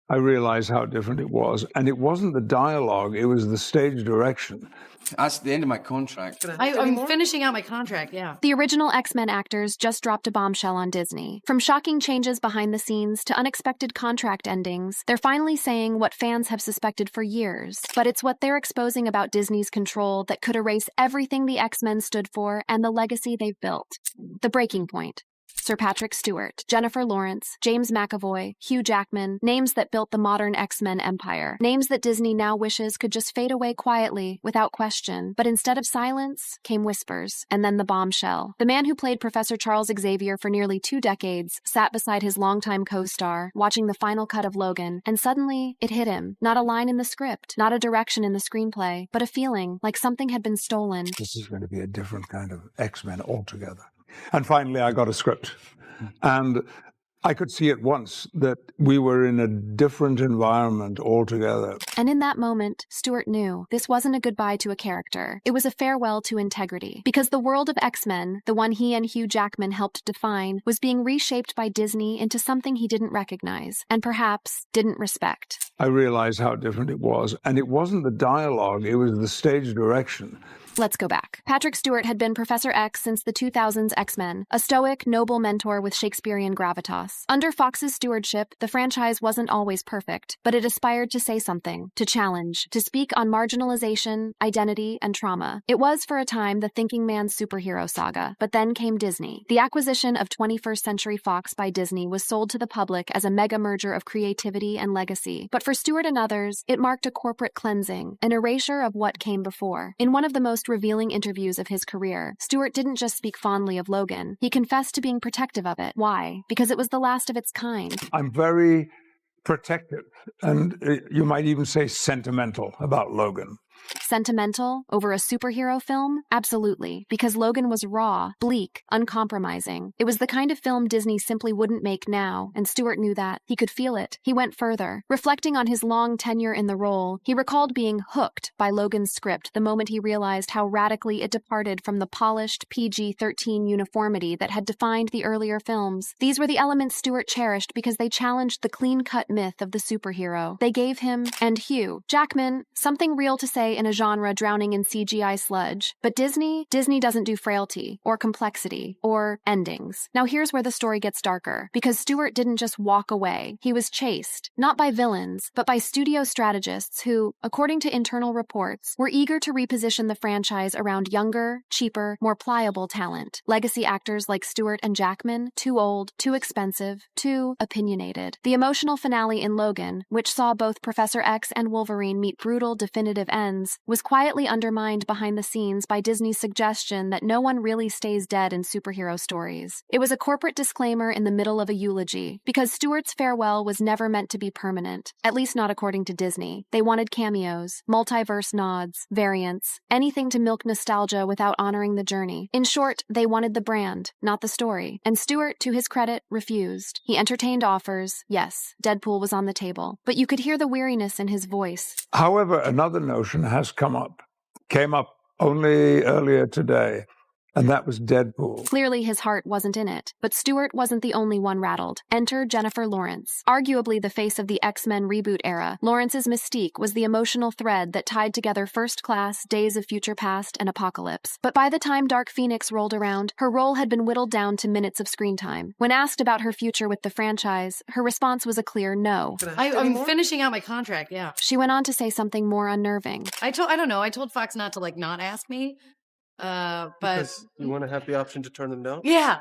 I realized how different it was. And it wasn't the dialogue, it was the stage direction. That's the end of my contract. I'm finishing out my contract, yeah. The original X-Men actors just dropped a bombshell on Disney. From shocking changes behind the scenes to unexpected contract endings, they're finally saying what fans have suspected for years. But it's what they're exposing about Disney's control that could erase everything the X-Men stood for and the legacy they've built. The breaking point. Sir Patrick Stewart, Jennifer Lawrence, James McAvoy, Hugh Jackman, names that built the modern X-Men empire. Names that Disney now wishes could just fade away quietly, without question. But instead of silence, came whispers, and then the bombshell. The man who played Professor Charles Xavier for nearly 2 decades sat beside his longtime co-star, watching the final cut of Logan, and suddenly, it hit him. Not a line in the script, not a direction in the screenplay, but a feeling like something had been stolen. This is going to be a different kind of X-Men altogether. And finally, I got a script. And I could see at once that we were in a different environment altogether. And in that moment, Stewart knew this wasn't a goodbye to a character. It was a farewell to integrity. Because the world of X-Men, the one he and Hugh Jackman helped define, was being reshaped by Disney into something he didn't recognize, and perhaps didn't respect. I realized how different it was. And it wasn't the dialogue, it was the stage direction. Let's go back. Patrick Stewart had been Professor X since the 2000s X-Men, a stoic, noble mentor with Shakespearean gravitas. Under Fox's stewardship, the franchise wasn't always perfect, but it aspired to say something, to challenge, to speak on marginalization, identity, and trauma. It was, for a time, the thinking man's superhero saga, but then came Disney. The acquisition of 21st Century Fox by Disney was sold to the public as a mega merger of creativity and legacy. But for Stewart and others, it marked a corporate cleansing, an erasure of what came before. In one of the most revealing interviews of his career, Stewart didn't just speak fondly of Logan. He confessed to being protective of it. Why? Because it was the last of its kind. I'm very protective, and you might even say sentimental about Logan. Sentimental over a superhero film? Absolutely, because Logan was raw, bleak, uncompromising. It was the kind of film Disney simply wouldn't make now, and Stewart knew that. He could feel it. He went further. Reflecting on his long tenure in the role, he recalled being hooked by Logan's script the moment he realized how radically it departed from the polished PG-13 uniformity that had defined the earlier films. These were the elements Stewart cherished because they challenged the clean-cut myth of the superhero. They gave him, and Hugh Jackman, something real to say in a genre drowning in CGI sludge. But Disney doesn't do frailty, or complexity, or endings. Now here's where the story gets darker, because Stewart didn't just walk away. He was chased, not by villains, but by studio strategists who, according to internal reports, were eager to reposition the franchise around younger, cheaper, more pliable talent. Legacy actors like Stewart and Jackman, too old, too expensive, too opinionated. The emotional finale in Logan, which saw both Professor X and Wolverine meet brutal, definitive ends, was quietly undermined behind the scenes by Disney's suggestion that no one really stays dead in superhero stories. It was a corporate disclaimer in the middle of a eulogy, because Stewart's farewell was never meant to be permanent, at least not according to Disney. They wanted cameos, multiverse nods, variants, anything to milk nostalgia without honoring the journey. In short, they wanted the brand, not the story. And Stewart, to his credit, refused. He entertained offers. Yes, Deadpool was on the table, but you could hear the weariness in his voice. However, another notion has came up only earlier today, and that was Deadpool. Clearly his heart wasn't in it, but Stewart wasn't the only one rattled. Enter Jennifer Lawrence. Arguably the face of the X-Men reboot era, Lawrence's mystique was the emotional thread that tied together First Class, Days of Future Past, and Apocalypse. But by the time Dark Phoenix rolled around, her role had been whittled down to minutes of screen time. When asked about her future with the franchise, her response was a clear no. I'm finishing out my contract, yeah. She went on to say something more unnerving. I told Fox not to, not ask me. But because you want to have the option to turn them down? Yeah.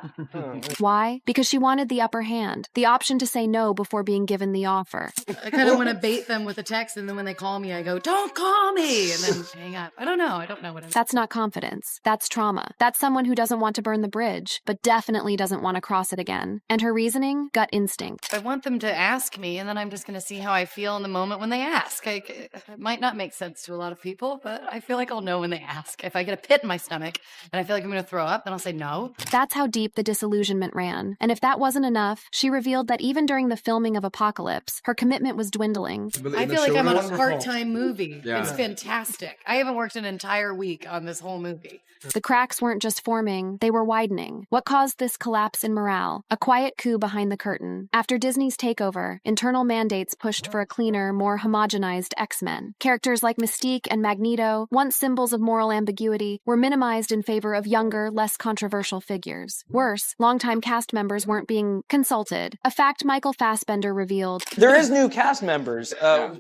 Why? Because she wanted the upper hand, the option to say no before being given the offer. I kind of want to bait them with a text, and then when they call me, I go, "Don't call me," and then hang up. I don't know what I'm. That's not confidence. That's trauma. That's someone who doesn't want to burn the bridge, but definitely doesn't want to cross it again. And her reasoning? Gut instinct. I want them to ask me, and then I'm just going to see how I feel in the moment when they ask. It might not make sense to a lot of people, but I feel like I'll know when they ask. If I get a pit in my stomach and I feel like I'm going to throw up, then I'll say no. That's how deep the disillusionment ran. And if that wasn't enough, she revealed that even during the filming of Apocalypse, her commitment was dwindling. I feel like I'm on a part-time movie. Yeah. It's fantastic. I haven't worked an entire week on this whole movie. The cracks weren't just forming, they were widening. What caused this collapse in morale? A quiet coup behind the curtain. After Disney's takeover, internal mandates pushed for a cleaner, more homogenized X-Men. Characters like Mystique and Magneto, once symbols of moral ambiguity, were minimized in favor of younger, less controversial figures. Worse, longtime cast members weren't being consulted, a fact Michael Fassbender revealed. There is new cast members.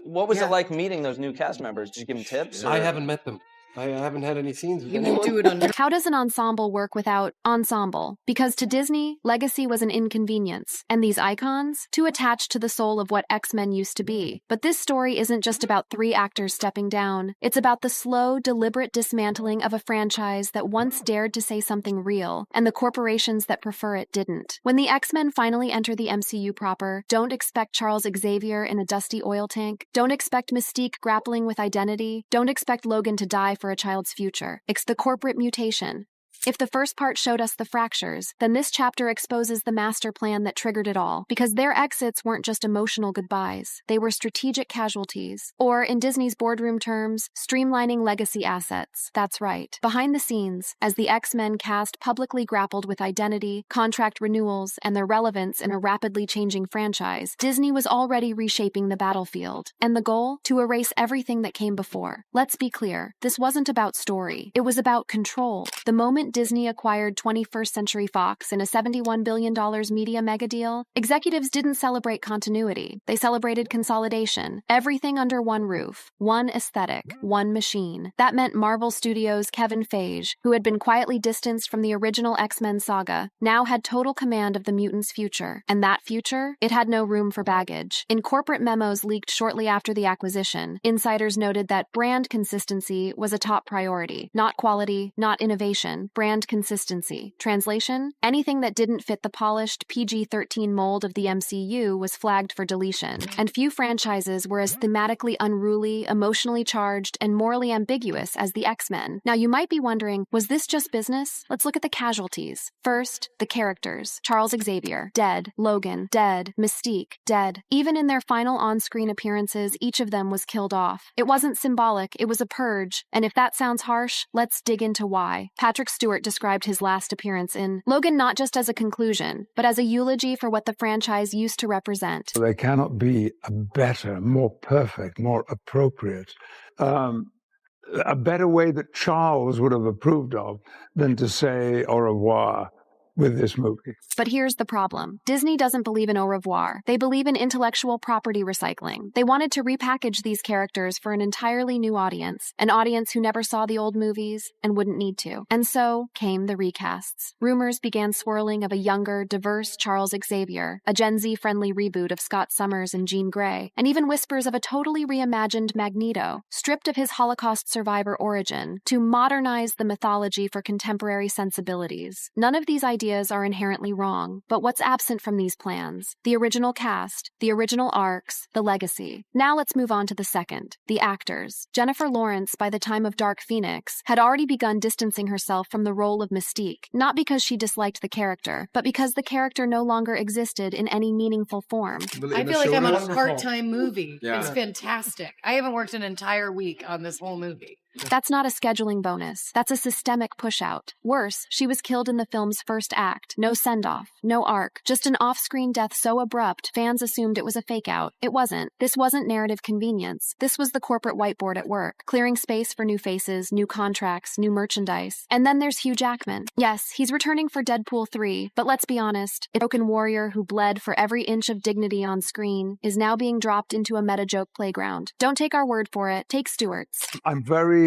What was it like meeting those new cast members? Did you give them tips? I haven't met them. I haven't had any scenes with You anyone. won't do it on your... How does an ensemble work without ensemble? Because to Disney, legacy was an inconvenience, and these icons, too attached to the soul of what X-Men used to be. But this story isn't just about 3 actors stepping down. It's about the slow, deliberate dismantling of a franchise that once dared to say something real, and the corporations that prefer it didn't. When the X-Men finally enter the MCU proper, don't expect Charles Xavier in a dusty oil tank. Don't expect Mystique grappling with identity. Don't expect Logan to die for a child's future. It's the corporate mutation. If the first part showed us the fractures, then this chapter exposes the master plan that triggered it all, because their exits weren't just emotional goodbyes. They were strategic casualties. Or, in Disney's boardroom terms, streamlining legacy assets. That's right. Behind the scenes, as the X-Men cast publicly grappled with identity, contract renewals, and their relevance in a rapidly changing franchise, Disney was already reshaping the battlefield. And the goal? To erase everything that came before. Let's be clear, this wasn't about story. It was about control. The moment Disney acquired 21st Century Fox in a $71 billion media mega deal, executives didn't celebrate continuity. They celebrated consolidation. Everything under one roof. One aesthetic. One machine. That meant Marvel Studios' Kevin Feige, who had been quietly distanced from the original X-Men saga, now had total command of the mutants' future. And that future? It had no room for baggage. In corporate memos leaked shortly after the acquisition, insiders noted that brand consistency was a top priority. Not quality, not innovation. Brand consistency. Translation? Anything that didn't fit the polished PG-13 mold of the MCU was flagged for deletion, and few franchises were as thematically unruly, emotionally charged, and morally ambiguous as the X-Men. Now you might be wondering, was this just business? Let's look at the casualties. First, the characters. Charles Xavier, dead. Logan, dead. Mystique, dead. Even in their final on-screen appearances, each of them was killed off. It wasn't symbolic, it was a purge, and if that sounds harsh, let's dig into why. Patrick Stewart described his last appearance in Logan not just as a conclusion, but as a eulogy for what the franchise used to represent. There cannot be a better, more perfect, more appropriate, a better way that Charles would have approved of than to say au revoir with this movie. But here's the problem. Disney doesn't believe in au revoir. They believe in intellectual property recycling. They wanted to repackage these characters for an entirely new audience, an audience who never saw the old movies and wouldn't need to. And so came the recasts. Rumors began swirling of a younger, diverse Charles Xavier, a Gen Z-friendly reboot of Scott Summers and Jean Grey, and even whispers of a totally reimagined Magneto, stripped of his Holocaust survivor origin, to modernize the mythology for contemporary sensibilities. None of these ideas are inherently wrong, but what's absent from these plans? The original cast, the original arcs, the legacy. Now let's move on to the second, the actors. Jennifer Lawrence, by the time of Dark Phoenix, had already begun distancing herself from the role of Mystique, not because she disliked the character, but because the character no longer existed in any meaningful form. I feel like I'm on a part-time movie. Yeah. It's fantastic. I haven't worked an entire week on this whole movie. That's not a scheduling bonus. That's a systemic push-out. Worse, she was killed in the film's first act. No send-off, no arc, just an off-screen death so abrupt, fans assumed it was a fake-out. It wasn't. This wasn't narrative convenience. This was the corporate whiteboard at work, clearing space for new faces, new contracts, new merchandise. And then there's Hugh Jackman. Yes, he's returning for Deadpool 3, but let's be honest, a broken warrior who bled for every inch of dignity on screen is now being dropped into a meta-joke playground. Don't take our word for it. Take Stewart's. I'm very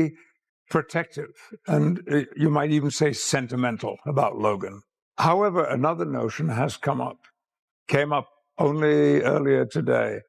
protective, and you might even say sentimental about Logan. However, another notion has came up only earlier today,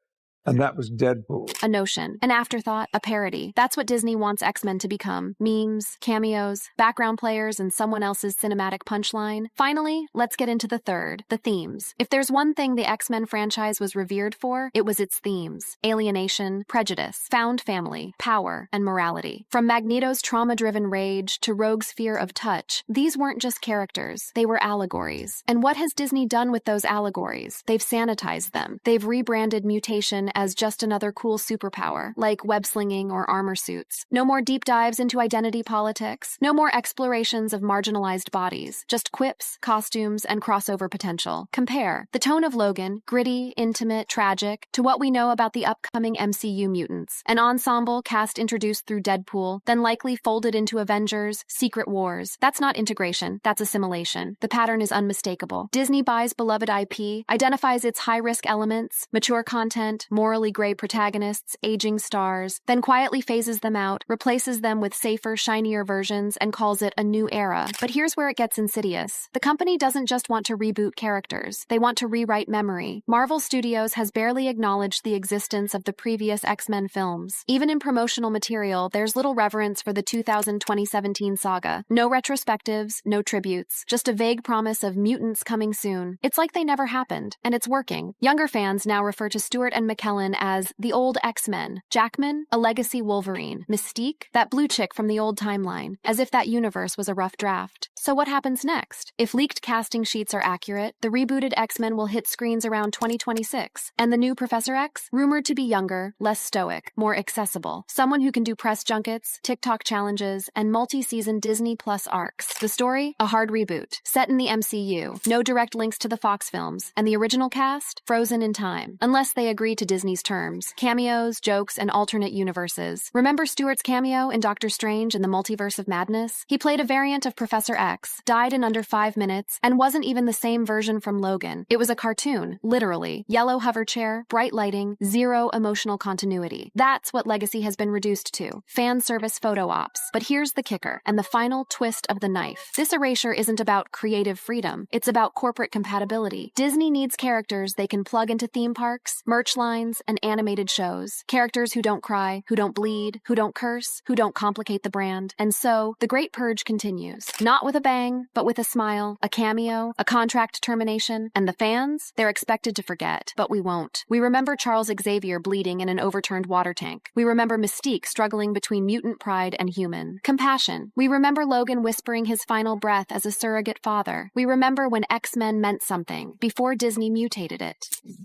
And that was Deadpool. A notion, an afterthought, a parody. That's what Disney wants X-Men to become. Memes, cameos, background players, and someone else's cinematic punchline. Finally, let's get into the third, the themes. If there's one thing the X-Men franchise was revered for, it was its themes. Alienation, prejudice, found family, power, and morality. From Magneto's trauma-driven rage to Rogue's fear of touch, these weren't just characters, they were allegories. And what has Disney done with those allegories? They've sanitized them. They've rebranded mutation as just another cool superpower, like web-slinging or armor suits. No more deep dives into identity politics. No more explorations of marginalized bodies. Just quips, costumes, and crossover potential. Compare the tone of Logan, gritty, intimate, tragic, to what we know about the upcoming MCU mutants. An ensemble cast introduced through Deadpool, then likely folded into Avengers, Secret Wars. That's not integration, that's assimilation. The pattern is unmistakable. Disney buys beloved IP, identifies its high-risk elements, mature content, morally gray protagonists, aging stars, then quietly phases them out, replaces them with safer, shinier versions, and calls it a new era. But here's where it gets insidious. The company doesn't just want to reboot characters. They want to rewrite memory. Marvel Studios has barely acknowledged the existence of the previous X-Men films. Even in promotional material, there's little reverence for the 2017 saga. No retrospectives, no tributes, just a vague promise of mutants coming soon. It's like they never happened, and it's working. Younger fans now refer to Stewart and McKellen as the old X-Men. Jackman, a legacy Wolverine. Mystique, that blue chick from the old timeline. As if that universe was a rough draft. So what happens next? If leaked casting sheets are accurate, the rebooted X-Men will hit screens around 2026. And the new Professor X? Rumored to be younger, less stoic, more accessible. Someone who can do press junkets, TikTok challenges, and multi-season Disney Plus arcs. The story? A hard reboot. Set in the MCU. No direct links to the Fox films. And the original cast? Frozen in time. Unless they agree to Disney's terms. Cameos, jokes, and alternate universes. Remember Stewart's cameo in Doctor Strange and the Multiverse of Madness? He played a variant of Professor X, died in under 5 minutes, and wasn't even the same version from Logan. It was a cartoon, literally. Yellow hover chair, bright lighting, zero emotional continuity. That's what Legacy has been reduced to. Fan service photo ops. But here's the kicker, and the final twist of the knife. This erasure isn't about creative freedom. It's about corporate compatibility. Disney needs characters they can plug into theme parks, merch lines, and animated shows. Characters who don't cry, who don't bleed, who don't curse, who don't complicate the brand. And so, the Great Purge continues. Not with a bang, but with a smile, a cameo, a contract termination, and the fans? They're expected to forget, but we won't. We remember Charles Xavier bleeding in an overturned water tank. We remember Mystique struggling between mutant pride and human. Compassion. We remember Logan whispering his final breath as a surrogate father. We remember when X-Men meant something, before Disney mutated it.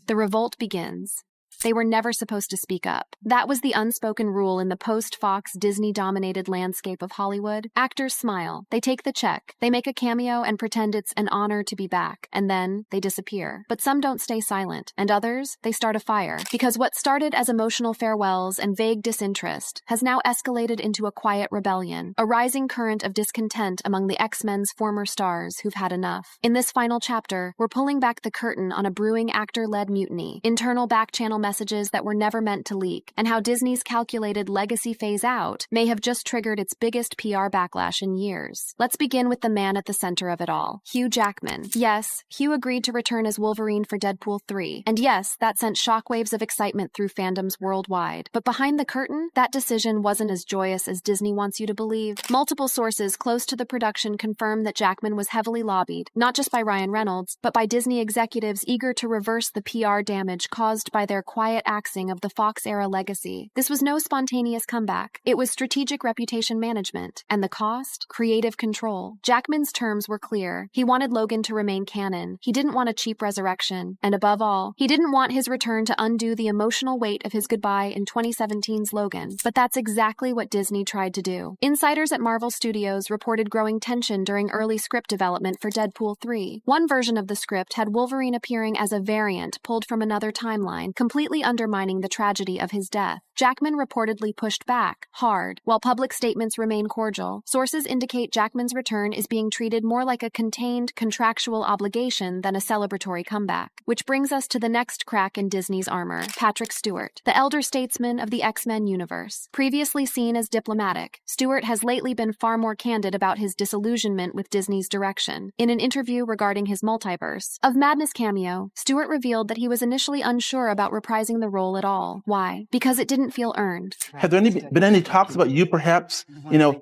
The revolt begins. They were never supposed to speak up. That was the unspoken rule in the post-Fox, Disney-dominated landscape of Hollywood. Actors smile. They take the check. They make a cameo and pretend it's an honor to be back. And then they disappear. But some don't stay silent. And others, they start a fire. Because what started as emotional farewells and vague disinterest has now escalated into a quiet rebellion. A rising current of discontent among the X-Men's former stars who've had enough. In this final chapter, we're pulling back the curtain on a brewing actor-led mutiny. Internal back-channel messages that were never meant to leak, and how Disney's calculated legacy phase-out may have just triggered its biggest PR backlash in years. Let's begin with the man at the center of it all, Hugh Jackman. Yes, Hugh agreed to return as Wolverine for Deadpool 3, and yes, that sent shockwaves of excitement through fandoms worldwide. But behind the curtain, that decision wasn't as joyous as Disney wants you to believe. Multiple sources close to the production confirm that Jackman was heavily lobbied, not just by Ryan Reynolds, but by Disney executives eager to reverse the PR damage caused by their quiet axing of the Fox-era legacy. This was no spontaneous comeback. It was strategic reputation management. And the cost? Creative control. Jackman's terms were clear. He wanted Logan to remain canon. He didn't want a cheap resurrection. And above all, he didn't want his return to undo the emotional weight of his goodbye in 2017's Logan. But that's exactly what Disney tried to do. Insiders at Marvel Studios reported growing tension during early script development for Deadpool 3. One version of the script had Wolverine appearing as a variant pulled from another timeline, completely undermining the tragedy of his death. Jackman reportedly pushed back, hard, while public statements remain cordial. Sources indicate Jackman's return is being treated more like a contained, contractual obligation than a celebratory comeback. Which brings us to the next crack in Disney's armor, Patrick Stewart, the elder statesman of the X-Men universe. Previously seen as diplomatic, Stewart has lately been far more candid about his disillusionment with Disney's direction. In an interview regarding his Multiverse of Madness cameo, Stewart revealed that he was initially unsure about reprising reprising the role at all. Why? Because it didn't feel earned. Have there been any talks about you perhaps,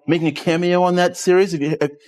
making a cameo on that series?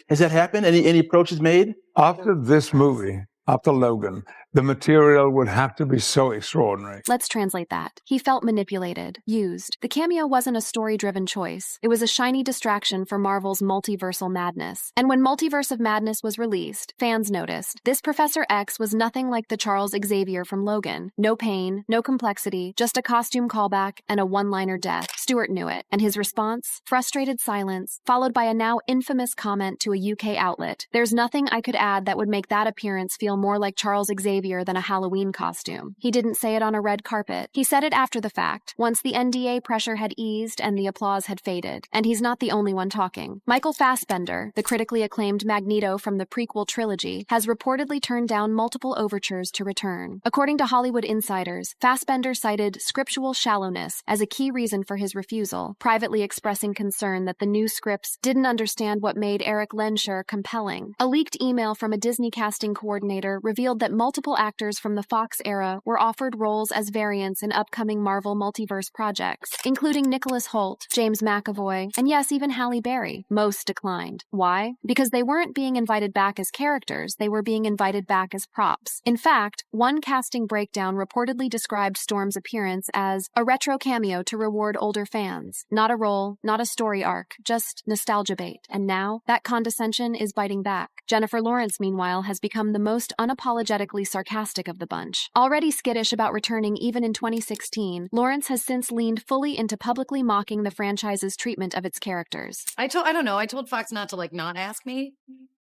Has that happened? Any approaches made? After this movie, after Logan, the material would have to be so extraordinary. Let's translate that. He felt manipulated, used. The cameo wasn't a story-driven choice. It was a shiny distraction for Marvel's multiversal madness. And when Multiverse of Madness was released, fans noticed. This Professor X was nothing like the Charles Xavier from Logan. No pain, no complexity, just a costume callback and a one-liner death. Stewart knew it. And his response? Frustrated silence, followed by a now infamous comment to a UK outlet. There's nothing I could add that would make that appearance feel more like Charles Xavier than a Halloween costume. He didn't say it on a red carpet. He said it after the fact, once the NDA pressure had eased and the applause had faded. And he's not the only one talking. Michael Fassbender, the critically acclaimed Magneto from the prequel trilogy, has reportedly turned down multiple overtures to return. According to Hollywood insiders, Fassbender cited scriptural shallowness as a key reason for his refusal, privately expressing concern that the new scripts didn't understand what made Eric Lensher compelling. A leaked email from a Disney casting coordinator revealed that multiple actors from the Fox era were offered roles as variants in upcoming Marvel multiverse projects, including Nicholas Hoult, James McAvoy, and yes, even Halle Berry. Most declined. Why? Because they weren't being invited back as characters, they were being invited back as props. In fact, one casting breakdown reportedly described Storm's appearance as a retro cameo to reward older fans. Not a role, not a story arc, just nostalgia bait. And now, that condescension is biting back. Jennifer Lawrence, meanwhile, has become the most unapologetically sarcastic of the bunch. Already skittish about returning even in 2016, Lawrence has since leaned fully into publicly mocking the franchise's treatment of its characters. I told Fox not to not ask me.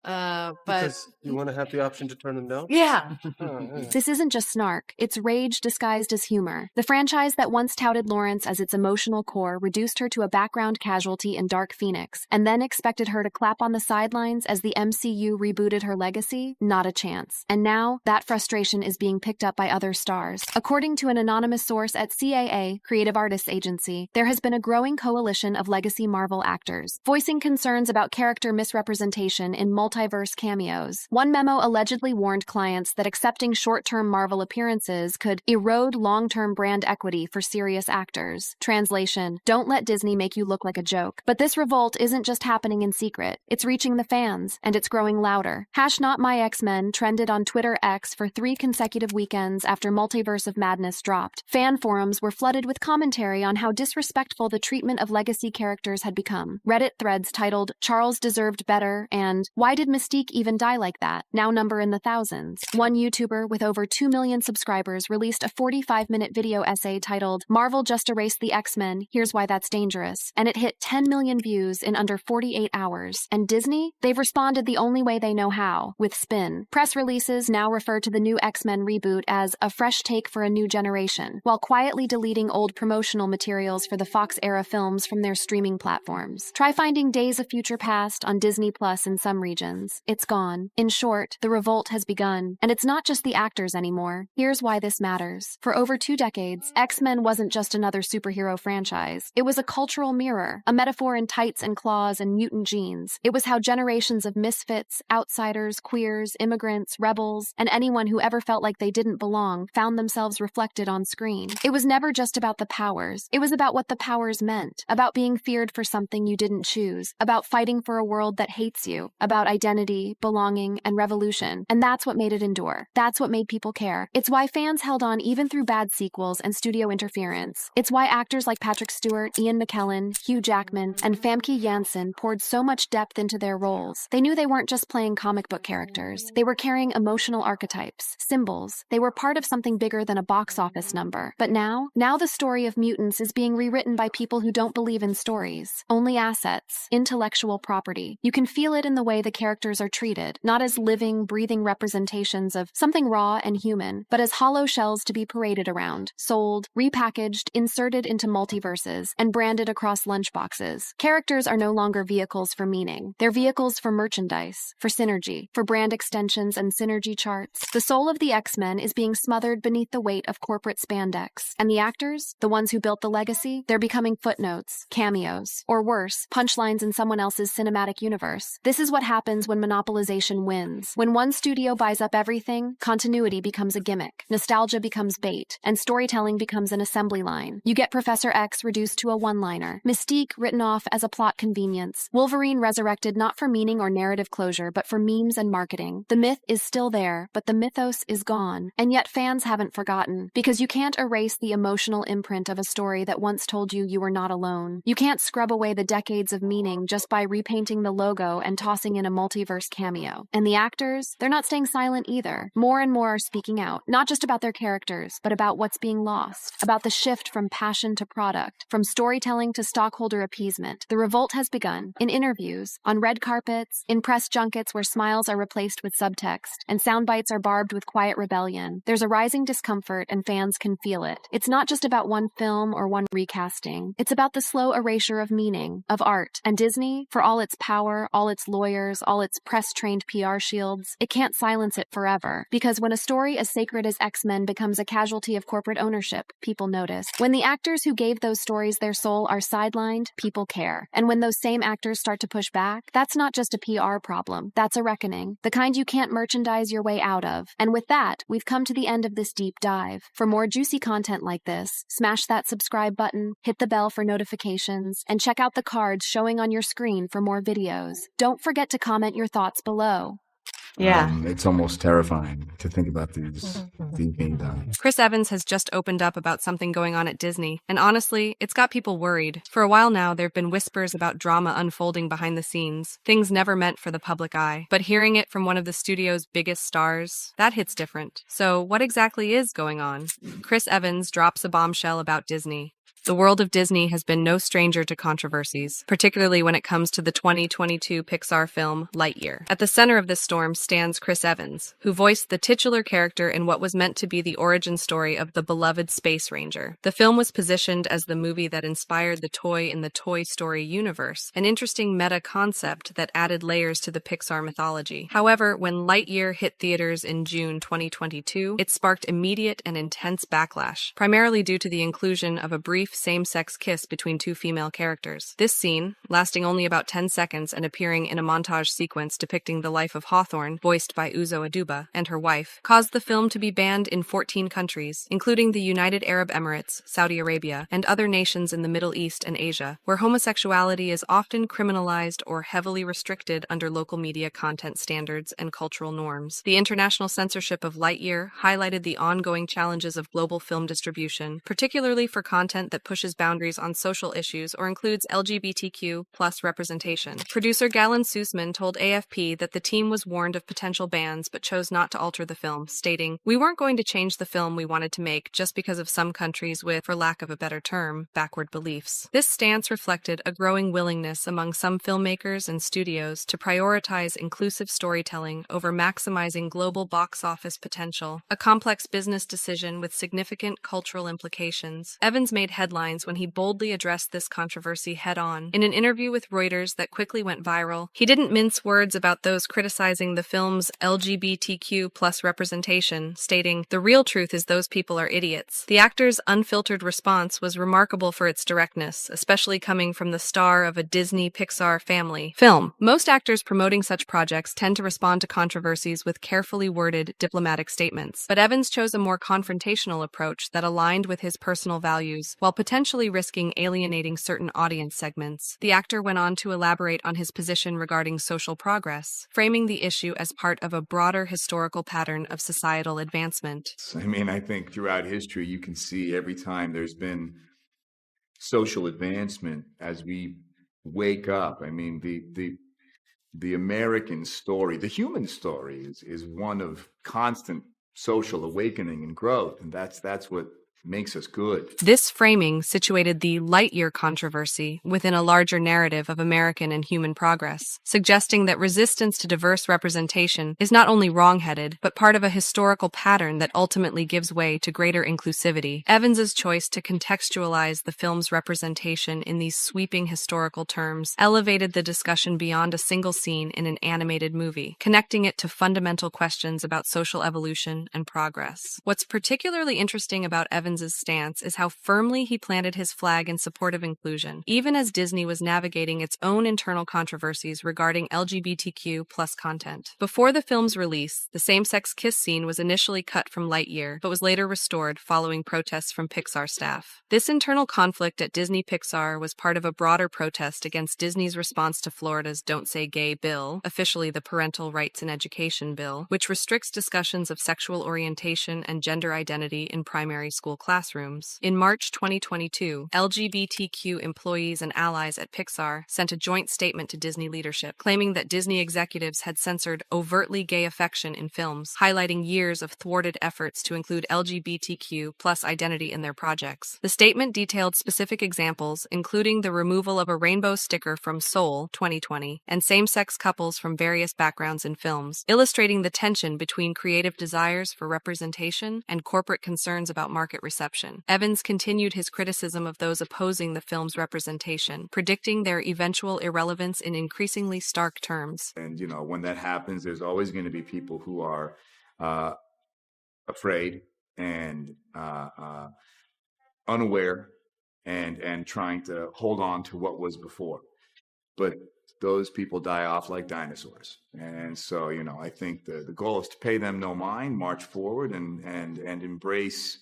But because you want to have the option to turn them down? Yeah. This isn't just snark, it's rage disguised as humor. The franchise that once touted Lawrence as its emotional core reduced her to a background casualty in Dark Phoenix, and then expected her to clap on the sidelines as the MCU rebooted her legacy? Not a chance. And now, that frustration is being picked up by other stars. According to an anonymous source at CAA, Creative Artists Agency, there has been a growing coalition of legacy Marvel actors, voicing concerns about character misrepresentation in multiverse cameos. One memo allegedly warned clients that accepting short-term Marvel appearances could erode long-term brand equity for serious actors. Translation: don't let Disney make you look like a joke. But this revolt isn't just happening in secret. It's reaching the fans, and it's growing louder. #NotMyX-Men trended on Twitter X for 3 consecutive weekends after Multiverse of Madness dropped. Fan forums were flooded with commentary on how disrespectful the treatment of legacy characters had become. Reddit threads titled "Charles Deserved Better" and "Why Did Mystique Even Die Like That?" now number in the thousands. One YouTuber with over 2 million subscribers released a 45-minute video essay titled "Marvel Just Erased the X-Men, Here's Why That's Dangerous," and it hit 10 million views in under 48 hours. And Disney? They've responded the only way they know how, with spin. Press releases now refer to the new X-Men reboot as a fresh take for a new generation, while quietly deleting old promotional materials for the Fox-era films from their streaming platforms. Try finding Days of Future Past on Disney Plus in some regions. It's gone. In short, the revolt has begun. And it's not just the actors anymore. Here's why this matters. For over 2 decades, X-Men wasn't just another superhero franchise. It was a cultural mirror, a metaphor in tights and claws and mutant genes. It was how generations of misfits, outsiders, queers, immigrants, rebels, and anyone who ever felt like they didn't belong found themselves reflected on screen. It was never just about the powers. It was about what the powers meant, about being feared for something you didn't choose, about fighting for a world that hates you, about identity, belonging, and revolution. And that's what made it endure. That's what made people care. It's why fans held on even through bad sequels and studio interference. It's why actors like Patrick Stewart, Ian McKellen, Hugh Jackman, and Famke Janssen poured so much depth into their roles. They knew they weren't just playing comic book characters. They were carrying emotional archetypes, symbols. They were part of something bigger than a box office number. But now the story of mutants is being rewritten by people who don't believe in stories. Only assets, intellectual property. You can feel it in the way the characters are treated, not as living, breathing representations of something raw and human, but as hollow shells to be paraded around, sold, repackaged, inserted into multiverses, and branded across lunchboxes. Characters are no longer vehicles for meaning. They're vehicles for merchandise, for synergy, for brand extensions and synergy charts. The soul of the X-Men is being smothered beneath the weight of corporate spandex. And the actors, the ones who built the legacy, they're becoming footnotes, cameos, or worse, punchlines in someone else's cinematic universe. This is what happens happens when monopolization wins. When one studio buys up everything, continuity becomes a gimmick, nostalgia becomes bait, and storytelling becomes an assembly line. You get Professor X reduced to a one-liner, Mystique written off as a plot convenience, Wolverine resurrected not for meaning or narrative closure, but for memes and marketing. The myth is still there, but the mythos is gone. And yet fans haven't forgotten, because you can't erase the emotional imprint of a story that once told you were not alone. You can't scrub away the decades of meaning just by repainting the logo and tossing in a multiverse cameo. And the actors, they're not staying silent either. More and more are speaking out, not just about their characters, but about what's being lost, about the shift from passion to product, from storytelling to stockholder appeasement. The revolt has begun, in interviews, on red carpets, in press junkets where smiles are replaced with subtext, and sound bites are barbed with quiet rebellion. There's a rising discomfort, and fans can feel it. It's not just about one film or one recasting. It's about the slow erasure of meaning, of art. And Disney, for all its power, all its lawyers, all its press-trained PR shields, it can't silence it forever. Because when a story as sacred as X-Men becomes a casualty of corporate ownership, people notice. When the actors who gave those stories their soul are sidelined, people care. And when those same actors start to push back, that's not just a PR problem. That's a reckoning. The kind you can't merchandise your way out of. And with that, we've come to the end of this deep dive. For more juicy content like this, smash that subscribe button, hit the bell for notifications, and check out the cards showing on your screen for more videos. Don't forget to comment your thoughts below. Yeah. It's almost terrifying to think about these being done. Chris Evans has just opened up about something going on at Disney, and honestly, it's got people worried. For a while now, there have been whispers about drama unfolding behind the scenes, things never meant for the public eye. But hearing it from one of the studio's biggest stars, that hits different. So what exactly is going on? Chris Evans drops a bombshell about Disney. The world of Disney has been no stranger to controversies, particularly when it comes to the 2022 Pixar film Lightyear. At the center of this storm stands Chris Evans, who voiced the titular character in what was meant to be the origin story of the beloved Space Ranger. The film was positioned as the movie that inspired the toy in the Toy Story universe, an interesting meta concept that added layers to the Pixar mythology. However, when Lightyear hit theaters in June 2022, it sparked immediate and intense backlash, primarily due to the inclusion of a brief same-sex kiss between two female characters. This scene, lasting only about 10 seconds and appearing in a montage sequence depicting the life of Hawthorne, voiced by Uzo Aduba, and her wife, caused the film to be banned in 14 countries, including the United Arab Emirates, Saudi Arabia, and other nations in the Middle East and Asia, where homosexuality is often criminalized or heavily restricted under local media content standards and cultural norms. The international censorship of Lightyear highlighted the ongoing challenges of global film distribution, particularly for content that pushes boundaries on social issues or includes LGBTQ+ representation. Producer Galen Sussman told AFP that the team was warned of potential bans but chose not to alter the film, stating, "We weren't going to change the film we wanted to make just because of some countries with, for lack of a better term, backward beliefs." This stance reflected a growing willingness among some filmmakers and studios to prioritize inclusive storytelling over maximizing global box office potential, a complex business decision with significant cultural implications. Evans made headlines when he boldly addressed this controversy head-on. In an interview with Reuters that quickly went viral, he didn't mince words about those criticizing the film's LGBTQ+ representation, stating, "The real truth is those people are idiots." The actor's unfiltered response was remarkable for its directness, especially coming from the star of a Disney-Pixar family film. Most actors promoting such projects tend to respond to controversies with carefully worded diplomatic statements, but Evans chose a more confrontational approach that aligned with his personal values, while potentially risking alienating certain audience segments. The actor went on to elaborate on his position regarding social progress, framing the issue as part of a broader historical pattern of societal advancement. I mean, I think throughout history, you can see every time there's been social advancement as we wake up. I mean, the American story, the human story is one of constant social awakening and growth. And that's what makes us good. This framing situated the Lightyear controversy within a larger narrative of American and human progress, suggesting that resistance to diverse representation is not only wrong-headed, but part of a historical pattern that ultimately gives way to greater inclusivity. Evans's choice to contextualize the film's representation in these sweeping historical terms elevated the discussion beyond a single scene in an animated movie, connecting it to fundamental questions about social evolution and progress. What's particularly interesting about Evans's Evans's stance is how firmly he planted his flag in support of inclusion, even as Disney was navigating its own internal controversies regarding LGBTQ plus content. Before the film's release, the same-sex kiss scene was initially cut from Lightyear, but was later restored following protests from Pixar staff. This internal conflict at Disney Pixar was part of a broader protest against Disney's response to Florida's Don't Say Gay bill, officially the Parental Rights in Education bill, which restricts discussions of sexual orientation and gender identity in primary school classrooms. In March 2022, LGBTQ employees and allies at Pixar sent a joint statement to Disney leadership, claiming that Disney executives had censored overtly gay affection in films, highlighting years of thwarted efforts to include LGBTQ plus identity in their projects. The statement detailed specific examples, including the removal of a rainbow sticker from Soul 2020 and same-sex couples from various backgrounds in films, illustrating the tension between creative desires for representation and corporate concerns about market reception. Evans continued his criticism of those opposing the film's representation, predicting their eventual irrelevance in increasingly stark terms. And, when that happens, there's always going to be people who are afraid and unaware and trying to hold on to what was before. But those people die off like dinosaurs. And so, I think the goal is to pay them no mind, march forward, and embrace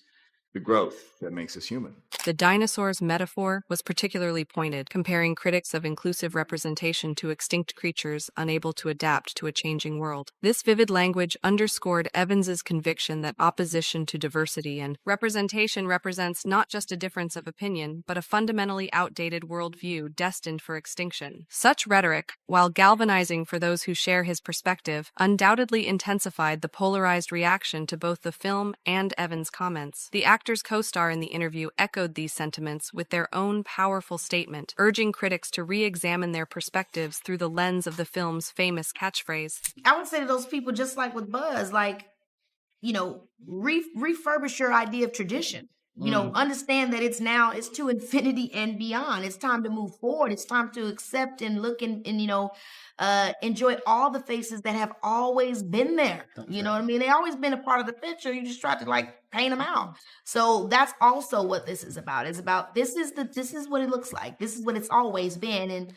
the growth that makes us human. The dinosaurs metaphor was particularly pointed, comparing critics of inclusive representation to extinct creatures unable to adapt to a changing world. This vivid language underscored Evans's conviction that opposition to diversity and representation represents not just a difference of opinion, but a fundamentally outdated worldview destined for extinction. Such rhetoric, while galvanizing for those who share his perspective, undoubtedly intensified the polarized reaction to both the film and Evans' comments. The actor's co-star in the interview echoed these sentiments with their own powerful statement, urging critics to re-examine their perspectives through the lens of the film's famous catchphrase. I would say to those people, just like with Buzz, refurbish your idea of tradition. Understand that it's to infinity and beyond. It's time to move forward. It's time to accept and look and enjoy all the faces that have always been there. You know what I mean? They've always been a part of the picture. You just try to paint them out. So that's also what this is about. It's about this is what it looks like. This is what it's always been, and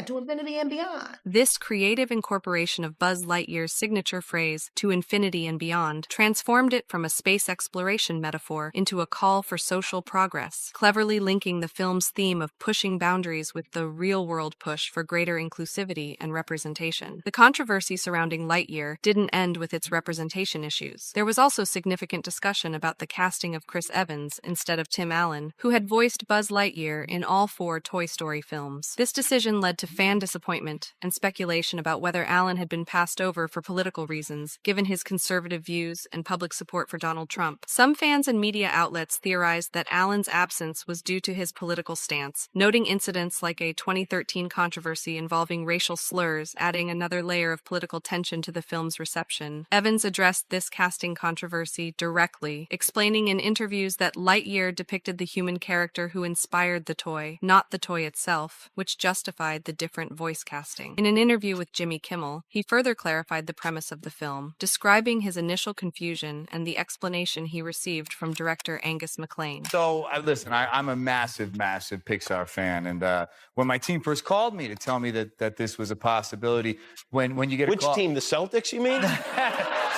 to infinity and beyond. This creative incorporation of Buzz Lightyear's signature phrase, "to infinity and beyond," transformed it from a space exploration metaphor into a call for social progress, cleverly linking the film's theme of pushing boundaries with the real-world push for greater inclusivity and representation. The controversy surrounding Lightyear didn't end with its representation issues. There was also significant discussion about the casting of Chris Evans instead of Tim Allen, who had voiced Buzz Lightyear in all 4 Toy Story films. This decision led to fan disappointment and speculation about whether Allen had been passed over for political reasons, given his conservative views and public support for Donald Trump. Some fans and media outlets theorized that Allen's absence was due to his political stance, noting incidents like a 2013 controversy involving racial slurs, adding another layer of political tension to the film's reception. Evans addressed this casting controversy directly, explaining in interviews that Lightyear depicted the human character who inspired the toy, not the toy itself, which justified the different voice casting. In an interview with Jimmy Kimmel, he further clarified the premise of the film, describing his initial confusion and the explanation he received from director Angus MacLane. So, listen, I'm a massive, massive Pixar fan, and when my team first called me to tell me that this was a possibility, when you get a call... Which team, the Celtics, you mean?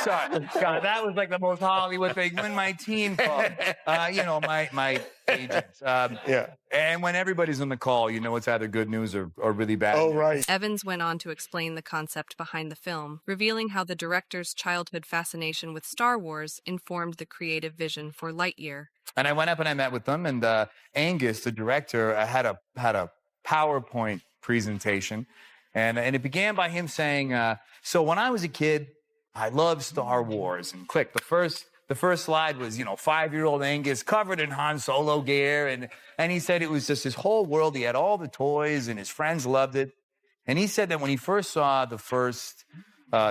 Sorry, God, that was like the most Hollywood thing. When my team called, my agents. And when everybody's on the call, it's either good news or really bad. Oh, right. Evans went on to explain the concept behind the film, revealing how the director's childhood fascination with Star Wars informed the creative vision for Lightyear. And I went up and I met with them, and Angus, the director, had a PowerPoint presentation, and it began by him saying, so when I was a kid, I loved Star Wars, and click, the first slide was, 5-year-old Angus covered in Han Solo gear, and he said it was just his whole world. He had all the toys, and his friends loved it. And he said that when he first saw the first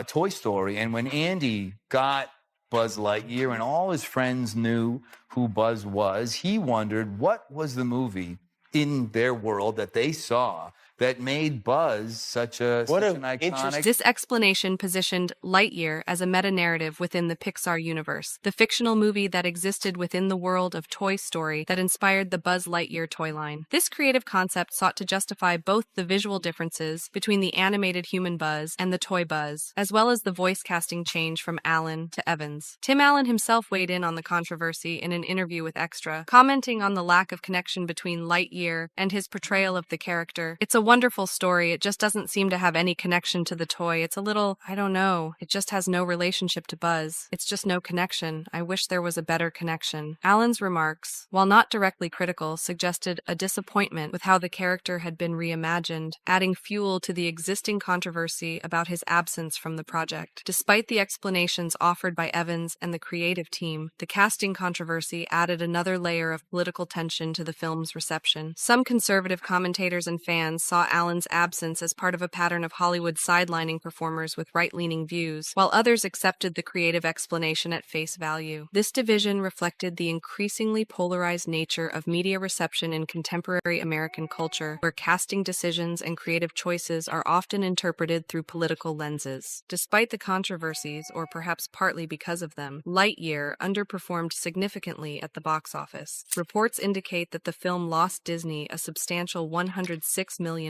Toy Story, and when Andy got Buzz Lightyear and all his friends knew who Buzz was, he wondered what was the movie in their world that they saw that made Buzz such an iconic. This explanation positioned Lightyear as a meta-narrative within the Pixar universe, the fictional movie that existed within the world of Toy Story that inspired the Buzz Lightyear toy line. This creative concept sought to justify both the visual differences between the animated human Buzz and the toy Buzz, as well as the voice casting change from Allen to Evans. Tim Allen himself weighed in on the controversy in an interview with Extra, commenting on the lack of connection between Lightyear and his portrayal of the character. "It's a wonderful story. It just doesn't seem to have any connection to the toy. It's a little, I don't know. It just has no relationship to Buzz. It's just no connection. I wish there was a better connection." Allen's remarks, while not directly critical, suggested a disappointment with how the character had been reimagined, adding fuel to the existing controversy about his absence from the project. Despite the explanations offered by Evans and the creative team, the casting controversy added another layer of political tension to the film's reception. Some conservative commentators and fans saw Allen's absence as part of a pattern of Hollywood sidelining performers with right-leaning views, while others accepted the creative explanation at face value. This division reflected the increasingly polarized nature of media reception in contemporary American culture, where casting decisions and creative choices are often interpreted through political lenses. Despite the controversies, or perhaps partly because of them, Lightyear underperformed significantly at the box office. Reports indicate that the film lost Disney a substantial $106 million,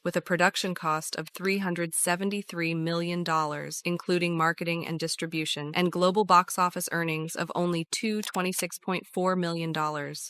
with a production cost of $373 million, including marketing and distribution, and global box office earnings of only $26.4 million.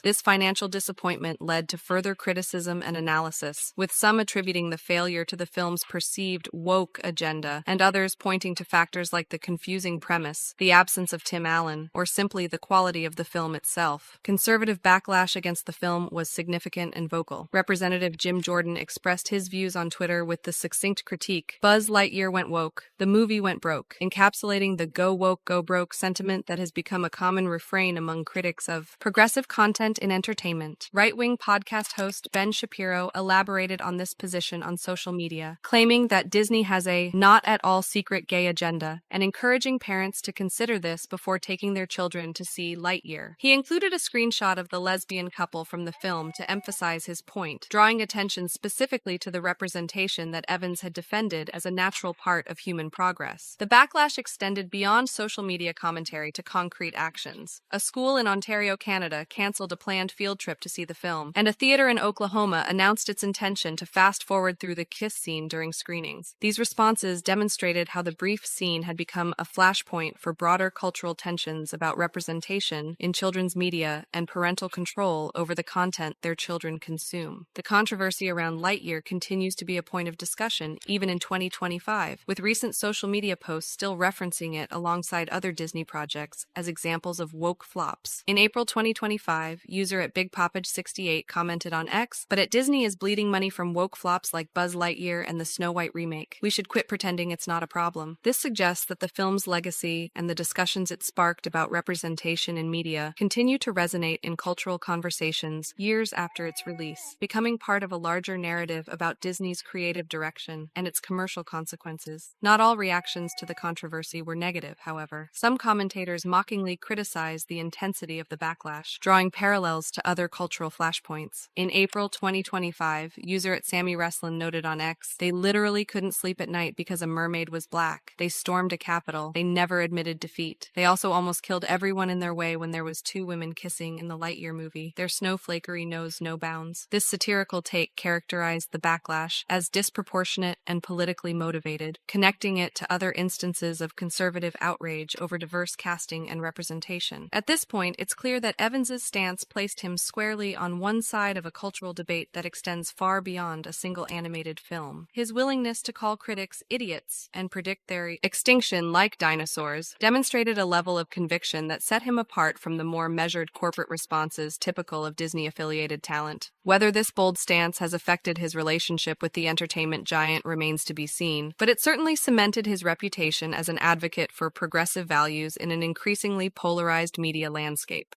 This financial disappointment led to further criticism and analysis, with some attributing the failure to the film's perceived woke agenda, and others pointing to factors like the confusing premise, the absence of Tim Allen, or simply the quality of the film itself. Conservative backlash against the film was significant and vocal. Representative Jim Jordan expressed his views on Twitter with the succinct critique, "Buzz Lightyear went woke. The movie went broke," encapsulating the go woke, go broke sentiment that has become a common refrain among critics of progressive content in entertainment. Right-wing podcast host Ben Shapiro elaborated on this position on social media, claiming that Disney has a not at all secret gay agenda and encouraging parents to consider this before taking their children to see Lightyear. He included a screenshot of the lesbian couple from the film to emphasize his point, drawing attention specifically to the representation that Evans had defended as a natural part of human progress. The backlash extended beyond social media commentary to concrete actions. A school in Ontario, Canada, canceled a planned field trip to see the film, and a theater in Oklahoma announced its intention to fast forward through the kiss scene during screenings. These responses demonstrated how the brief scene had become a flashpoint for broader cultural tensions about representation in children's media and parental control over the content their children consume. The controversy around Lightyear continues to be a point of discussion even in 2025, with recent social media posts still referencing it alongside other Disney projects as examples of woke flops. In April 2025, user at BigPoppage68 commented on X, "But at Disney is bleeding money from woke flops like Buzz Lightyear and the Snow White remake. We should quit pretending it's not a problem." This suggests that the film's legacy and the discussions it sparked about representation in media continue to resonate in cultural conversations years after its release, becoming part of a larger narrative about Disney's creative direction and its commercial consequences. Not all reactions to the controversy were negative, however. Some commentators mockingly criticized the intensity of the backlash, drawing parallels to other cultural flashpoints. In April 2025, user at Sammy Wrestlin noted on X, "They literally couldn't sleep at night because a mermaid was black. They stormed a capitol. They never admitted defeat. They also almost killed everyone in their way when there was 2 women kissing in the Lightyear movie. Their snowflakery knows no bounds." This satirical take characterized the backlash as disproportionate and politically motivated, connecting it to other instances of conservative outrage over diverse casting and representation. At this point, it's clear that Evans's stance placed him squarely on one side of a cultural debate that extends far beyond a single animated film. His willingness to call critics idiots and predict their extinction like dinosaurs demonstrated a level of conviction that set him apart from the more measured corporate responses typical of Disney-affiliated talent. Whether this bold stance has affected his relationship with the entertainment giant remains to be seen, but it certainly cemented his reputation as an advocate for progressive values in an increasingly polarized media landscape.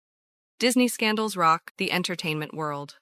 Disney scandals rock the entertainment world.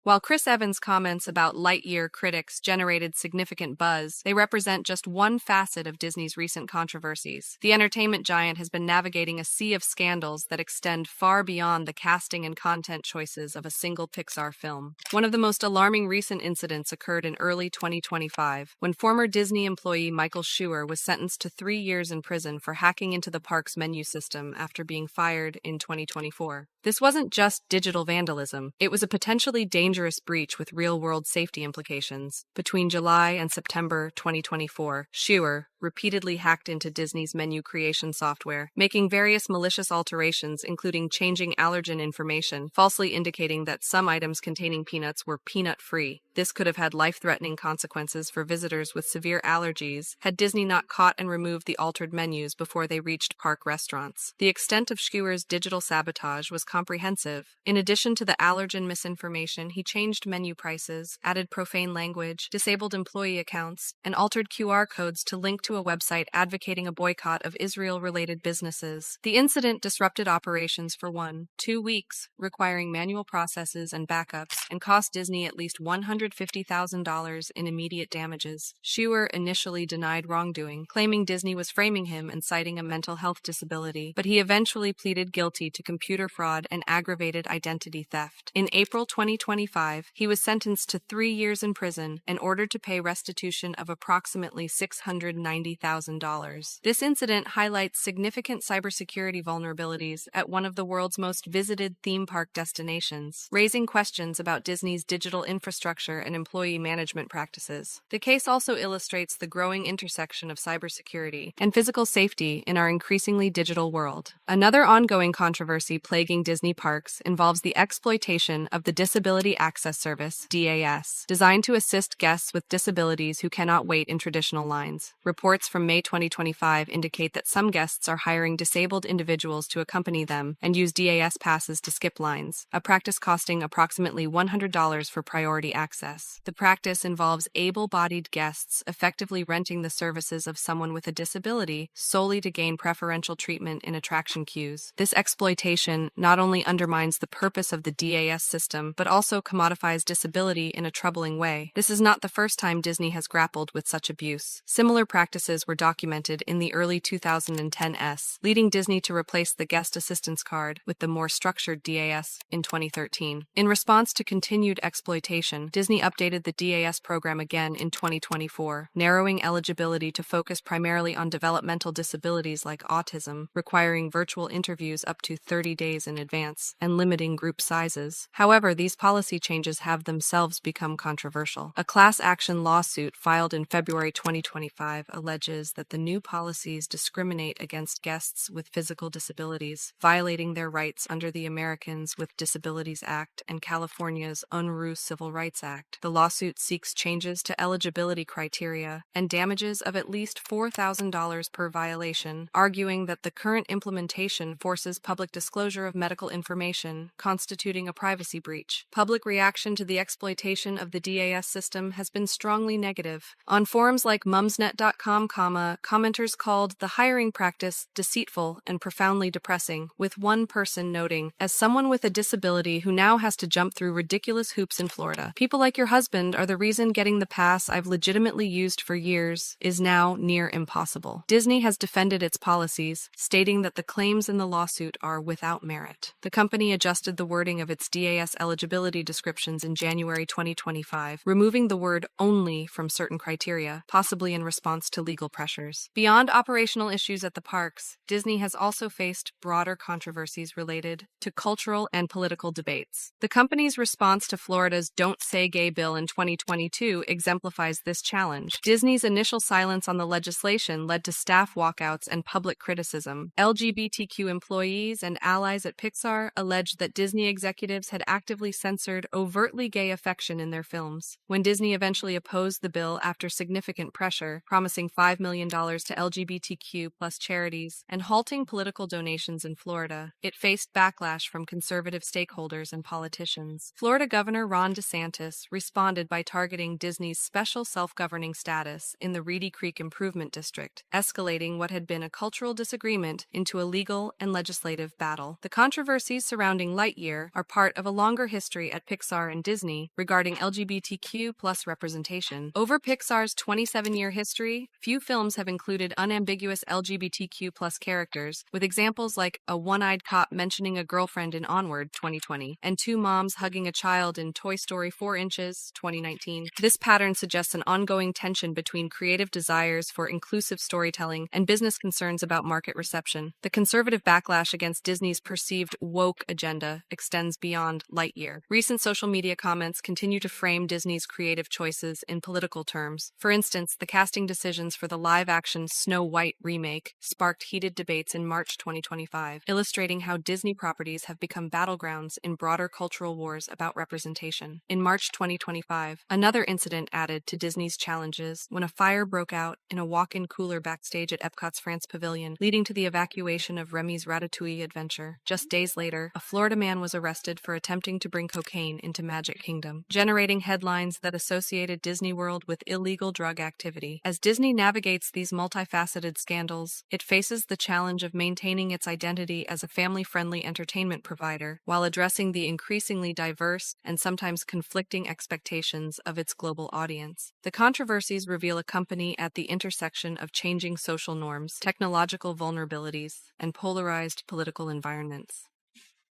While Chris Evans' comments about Lightyear critics generated significant buzz, they represent just one facet of Disney's recent controversies. The entertainment giant has been navigating a sea of scandals that extend far beyond the casting and content choices of a single Pixar film. One of the most alarming recent incidents occurred in early 2025, when former Disney employee Michael Schur was sentenced to 3 years in prison for hacking into the park's menu system after being fired in 2024. This wasn't just digital vandalism, it was a potentially dangerous breach with real-world safety implications. Between July and September 2024, Schur repeatedly hacked into Disney's menu creation software, making various malicious alterations including changing allergen information, falsely indicating that some items containing peanuts were peanut-free. This could have had life-threatening consequences for visitors with severe allergies had Disney not caught and removed the altered menus before they reached park restaurants. The extent of Schur's digital sabotage was comprehensive. In addition to the allergen misinformation, he changed menu prices, added profane language, disabled employee accounts, and altered QR codes to link to a website advocating a boycott of Israel-related businesses. The incident disrupted operations for 2 weeks, requiring manual processes and backups, and cost Disney at least $150,000 in immediate damages. Schur initially denied wrongdoing, claiming Disney was framing him and citing a mental health disability, but he eventually pleaded guilty to computer fraud and aggravated identity theft. In April 2025, he was sentenced to 3 years in prison and ordered to pay restitution of approximately $690,000. This incident highlights significant cybersecurity vulnerabilities at one of the world's most visited theme park destinations, raising questions about Disney's digital infrastructure and employee management practices. The case also illustrates the growing intersection of cybersecurity and physical safety in our increasingly digital world. Another ongoing controversy plaguing Disney parks involves the exploitation of the Disability Access Service, DAS, designed to assist guests with disabilities who cannot wait in traditional lines. Reports from May 2025 indicate that some guests are hiring disabled individuals to accompany them and use DAS passes to skip lines, a practice costing approximately $100 for priority access. The practice involves able-bodied guests effectively renting the services of someone with a disability solely to gain preferential treatment in attraction queues. This exploitation not only undermines the purpose of the DAS system, but also commodifies disability in a troubling way. This is not the first time Disney has grappled with such abuse. Similar practices were documented in the early 2010s, leading Disney to replace the guest assistance card with the more structured DAS in 2013. In response to continued exploitation, Disney updated the DAS program again in 2024, narrowing eligibility to focus primarily on developmental disabilities like autism, requiring virtual interviews up to 30 days in advance, and limiting group sizes. However, these policy changes have themselves become controversial. A class action lawsuit filed in February 2025 alleges that the new policies discriminate against guests with physical disabilities, violating their rights under the Americans with Disabilities Act and California's Unruh Civil Rights Act. The lawsuit seeks changes to eligibility criteria and damages of at least $4,000 per violation, arguing that the current implementation forces public disclosure of medical information, constituting a privacy breach. Public reaction to the exploitation of the DAS system has been strongly negative. On forums like mumsnet.com, commenters called the hiring practice deceitful and profoundly depressing, with one person noting, "As someone with a disability who now has to jump through ridiculous hoops in Florida, people like your husband are the reason getting the pass I've legitimately used for years is now near impossible." Disney has defended its policies, stating that the claims in the lawsuit are without merit. The company adjusted the wording of its DAS eligibility descriptions in January 2025, removing the word "only" from certain criteria, possibly in response to legal pressures. Beyond operational issues at the parks, Disney has also faced broader controversies related to cultural and political debates. The company's response to Florida's Don't Say Gay bill in 2022 exemplifies this challenge. Disney's initial silence on the legislation led to staff walkouts and public criticism. LGBTQ employees and allies at Pixar alleged that Disney executives had actively censored overtly gay affection in their films. When Disney eventually opposed the bill after significant pressure, promising $5 million to LGBTQ+ charities and halting political donations in Florida, it faced backlash from conservative stakeholders and politicians. Florida Governor Ron DeSantis responded by targeting Disney's special self-governing status in the Reedy Creek Improvement District, escalating what had been a cultural disagreement into a legal and legislative battle. The controversies surrounding Lightyear are part of a longer history at Pixar and Disney regarding LGBTQ+ representation. Over Pixar's 27-year history, few films have included unambiguous LGBTQ+ characters, with examples like a one-eyed cop mentioning a girlfriend in Onward 2020, and two moms hugging a child in Toy Story 4 Inches 2019. This pattern suggests an ongoing tension between creative desires for inclusive storytelling and business concerns about market reception. The conservative backlash against Disney's perceived woke agenda extends beyond Lightyear. Recent social media comments continue to frame Disney's creative choices in political terms. For instance, the casting decisions for the live-action Snow White remake sparked heated debates in March 2025, illustrating how Disney properties have become battlegrounds in broader cultural wars about representation. In March 2025, another incident added to Disney's challenges when a fire broke out in a walk-in cooler backstage at Epcot's France Pavilion, leading to the evacuation of Remy's Ratatouille adventure. Just days later, a Florida man was arrested for attempting to bring cocaine into Magic Kingdom, generating headlines that associated Disney World with illegal drug activity. As Disney navigates these multifaceted scandals, it faces the challenge of maintaining its identity as a family-friendly entertainment provider while addressing the increasingly diverse and sometimes conflicting expectations of its global audience. The controversies reveal a company at the intersection of changing social norms, technological vulnerabilities, and polarized political environments.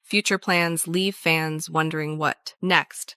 Future plans leave fans wondering what next.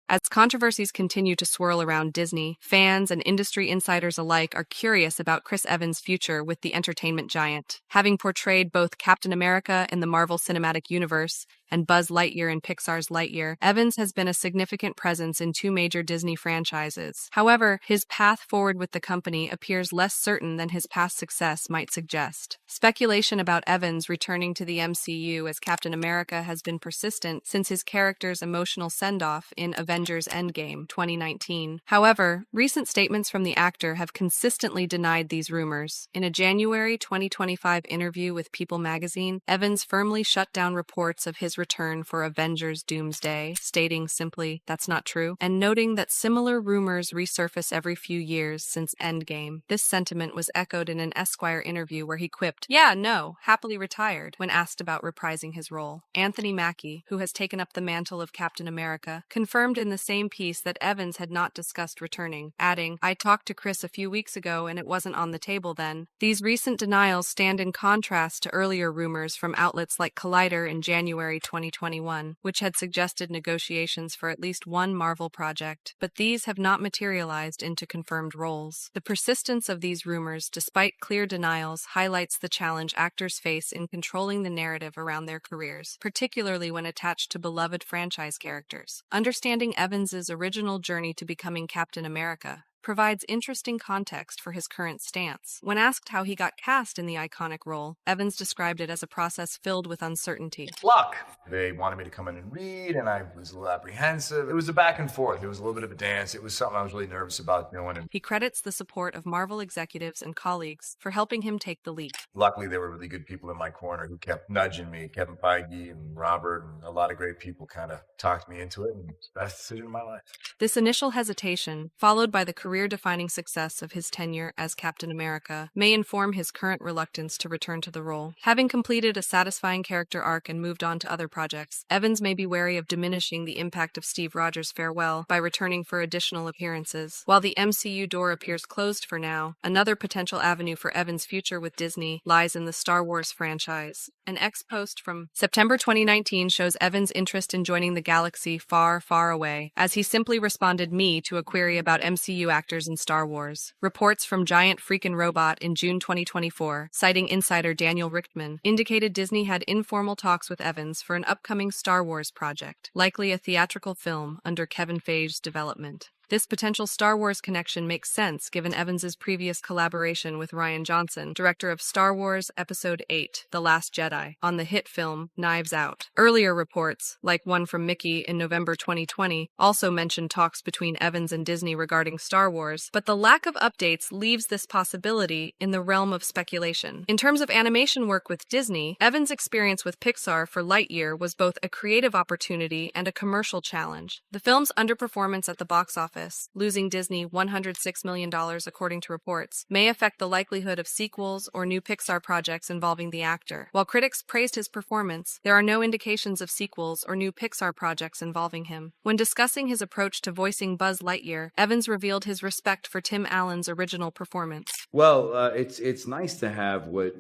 As controversies continue to swirl around Disney, fans and industry insiders alike are curious about Chris Evans' future with the entertainment giant. Having portrayed both Captain America in the Marvel Cinematic Universe and Buzz Lightyear in Pixar's Lightyear, Evans has been a significant presence in two major Disney franchises. However, his path forward with the company appears less certain than his past success might suggest. Speculation about Evans returning to the MCU as Captain America has been persistent since his character's emotional send-off in Avengers Endgame 2019. However, recent statements from the actor have consistently denied these rumors. In a January 2025 interview with People magazine, Evans firmly shut down reports of his return for Avengers Doomsday, stating simply, "That's not true," and noting that similar rumors resurface every few years since Endgame. This sentiment was echoed in an Esquire interview where he quipped, "Yeah, no, happily retired," when asked about reprising his role. Anthony Mackie, who has taken up the mantle of Captain America, confirmed in the same piece that Evans had not discussed returning, adding, "I talked to Chris a few weeks ago and it wasn't on the table then." These recent denials stand in contrast to earlier rumors from outlets like Collider in January 2021, which had suggested negotiations for at least one Marvel project, but these have not materialized into confirmed roles. The persistence of these rumors, despite clear denials, highlights the challenge actors face in controlling the narrative around their careers, particularly when attached to beloved franchise characters. Understanding Evans's original journey to becoming Captain America provides interesting context for his current stance. When asked how he got cast in the iconic role, Evans described it as a process filled with uncertainty. Luck. They wanted me to come in and read, and I was a little apprehensive. It was a back and forth. It was a little bit of a dance. It was something I was really nervous about doing. And he credits the support of Marvel executives and colleagues for helping him take the leap. Luckily, there were really good people in my corner who kept nudging me. Kevin Feige and Robert and a lot of great people kind of talked me into it, and it's the best decision of my life. This initial hesitation, followed by the career-defining success of his tenure as Captain America, may inform his current reluctance to return to the role. Having completed a satisfying character arc and moved on to other projects, Evans may be wary of diminishing the impact of Steve Rogers' farewell by returning for additional appearances. While the MCU door appears closed for now, another potential avenue for Evans' future with Disney lies in the Star Wars franchise. An ex-post from September 2019 shows Evans' interest in joining the galaxy far, far away, as he simply responded "me" to a query about MCU actors in Star Wars. Reports from Giant Freakin' Robot in June 2024, citing insider Daniel Richtman, indicated Disney had informal talks with Evans for an upcoming Star Wars project, likely a theatrical film under Kevin Feige's development. This potential Star Wars connection makes sense given Evans's previous collaboration with Rian Johnson, director of Star Wars Episode 8, The Last Jedi, on the hit film Knives Out. Earlier reports, like one from Mickey in November 2020, also mentioned talks between Evans and Disney regarding Star Wars, but the lack of updates leaves this possibility in the realm of speculation. In terms of animation work with Disney, Evans' experience with Pixar for Lightyear was both a creative opportunity and a commercial challenge. The film's underperformance at the box office, losing Disney $106 million according to reports, may affect the likelihood of sequels or new Pixar projects involving the actor. While critics praised his performance, there are no indications of sequels or new Pixar projects involving him. When discussing his approach to voicing Buzz Lightyear, Evans revealed his respect for Tim Allen's original performance. Well, it's nice to have what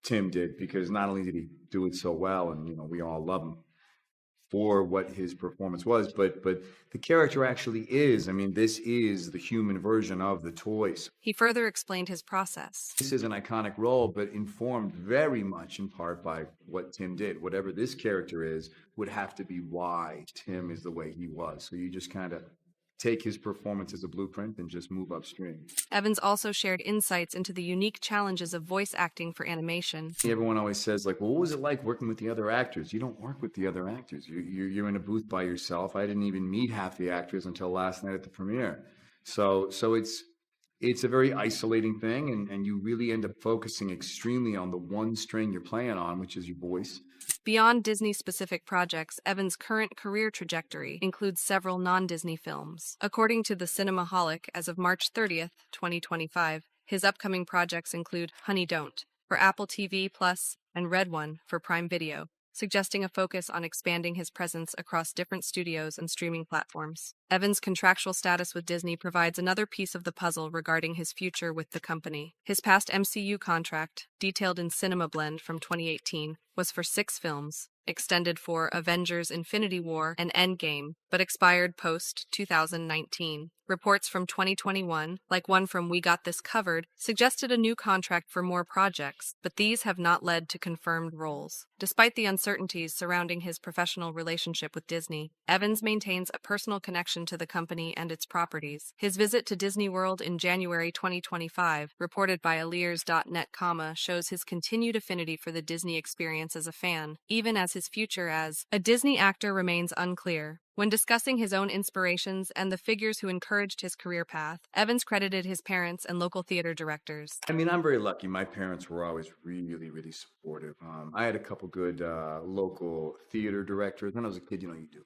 Tim did, because not only did he do it so well, and we all love him for what his performance was, but the character actually is. I mean, this is the human version of the toys. He further explained his process. This is an iconic role, but informed very much in part by what Tim did. Whatever this character is would have to be why Tim is the way he was. So you just kind of take his performance as a blueprint and just move upstream. Evans also shared insights into the unique challenges of voice acting for animation. Everyone always says, like, well, what was it like working with the other actors? You don't work with the other actors. You're in a booth by yourself. I didn't even meet half the actors until last night at the premiere. So it's a very isolating thing, and you really end up focusing extremely on the one string you're playing on, which is your voice. Beyond Disney-specific projects, Evans' current career trajectory includes several non-Disney films. According to the Cinemaholic, as of March 30th, 2025, his upcoming projects include Honey Don't for Apple TV Plus and Red One for Prime Video, suggesting a focus on expanding his presence across different studios and streaming platforms. Evans' contractual status with Disney provides another piece of the puzzle regarding his future with the company. His past MCU contract, detailed in Cinema Blend from 2018, was for 6 films, extended for Avengers Infinity War and Endgame, but expired post-2019. Reports from 2021, like one from We Got This Covered, suggested a new contract for more projects, but these have not led to confirmed roles. Despite the uncertainties surrounding his professional relationship with Disney, Evans maintains a personal connection to the company and its properties. His visit to Disney World in January 2025, reported by Aliers.net, shows his continued affinity for the Disney experience as a fan, even as his future as a Disney actor remains unclear. When discussing his own inspirations and the figures who encouraged his career path, Evans credited his parents and local theater directors. I mean, I'm very lucky. My parents were always really, really supportive. I had a couple good local theater directors. When I was a kid, you do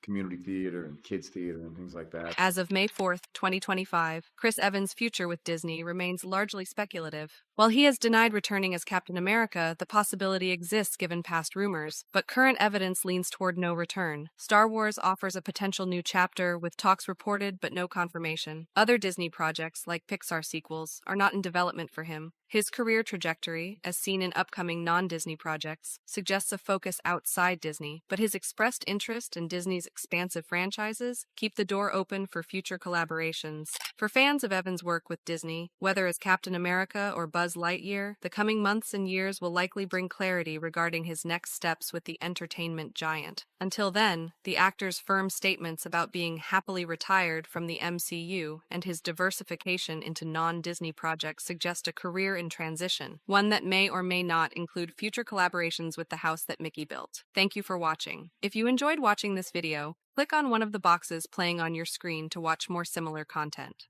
community theater and kids theater and things like that. As of May 4th, 2025, Chris Evans' future with Disney remains largely speculative. While he has denied returning as Captain America, the possibility exists given past rumors, but current evidence leans toward no return. Star Wars offers a potential new chapter, with talks reported but no confirmation. Other Disney projects, like Pixar sequels, are not in development for him. His career trajectory, as seen in upcoming non-Disney projects, suggests a focus outside Disney, but his expressed interest in Disney's expansive franchises keep the door open for future collaborations. For fans of Evans' work with Disney, whether as Captain America or Buzz Lightyear, the coming months and years will likely bring clarity regarding his next steps with the entertainment giant. Until then, the actor's firm statements about being happily retired from the MCU and his diversification into non-Disney projects suggest a career in transition, one that may or may not include future collaborations with the house that Mickey built. Thank you for watching. If you enjoyed watching this video, click on one of the boxes playing on your screen to watch more similar content.